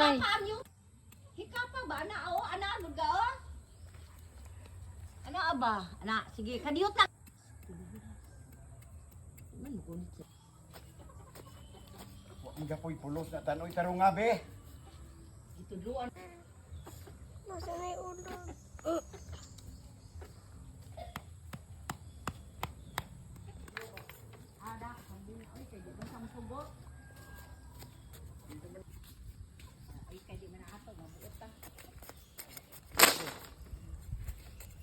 Day. Hikapa ba ana o ana luga o? Ana ba? Ana sige kadiyot lang. Man mo kunit. Wa mga po'y pulos na tanoy tarong nga be. Itudluan. Masa na yung ulo? Ada kambi na ay kay di man sa musugot. Ay kay di man ato mabuot ta.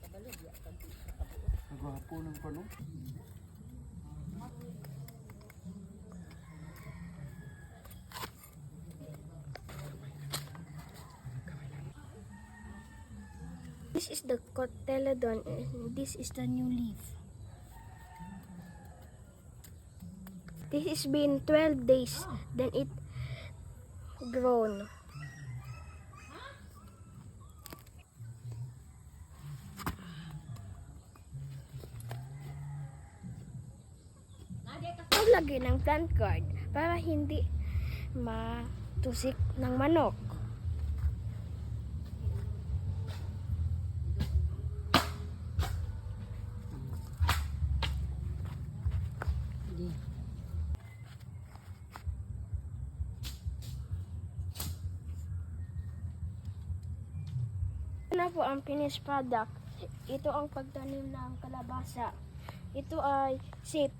Kabalo di akan kabuot. Nagwapo ng pano. This is the cotyledon and this is the new leaf. This has been 12 days, then it grown. Lagay ng plant guard para hindi matusik ng manok. Na po ang finished product. Ito ang pagtanim ng kalabasa. Ito ay safe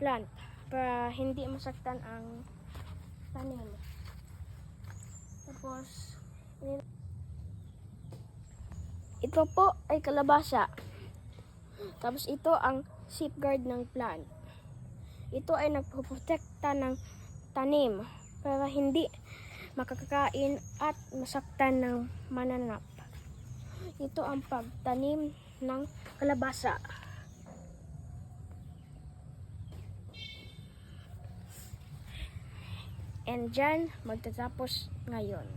plant para hindi masaktan ang tanim. Tapos ito po ay kalabasa. Tapos ito ang safeguard ng plant. Ito ay nagpoprotekta ng tanim para hindi makakakain at masaktan ng mananap. Ito ang pagtanim ng kalabasa. And dyan, magtatapos ngayon.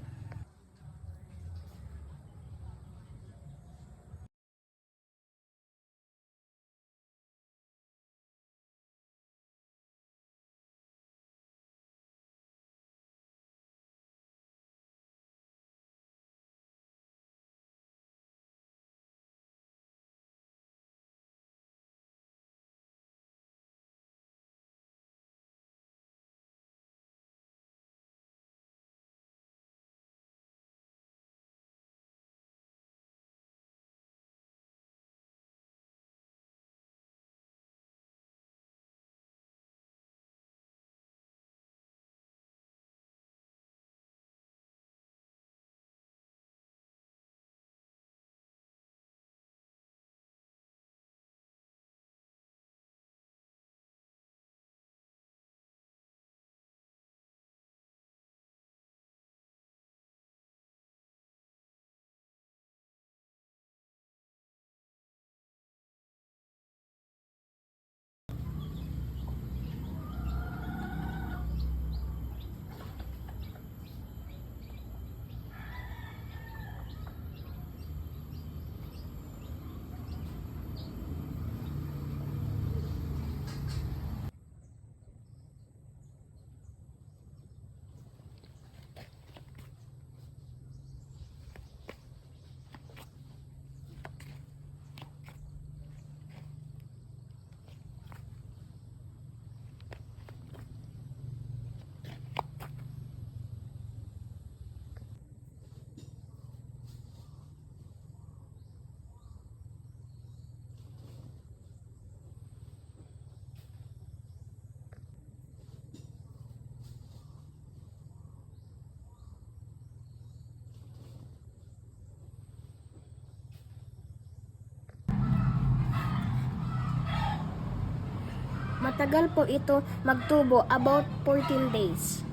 Matagal po ito magtubo, about 14 days.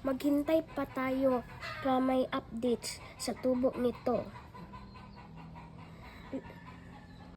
Maghintay pa tayo para may updates sa tubo nito.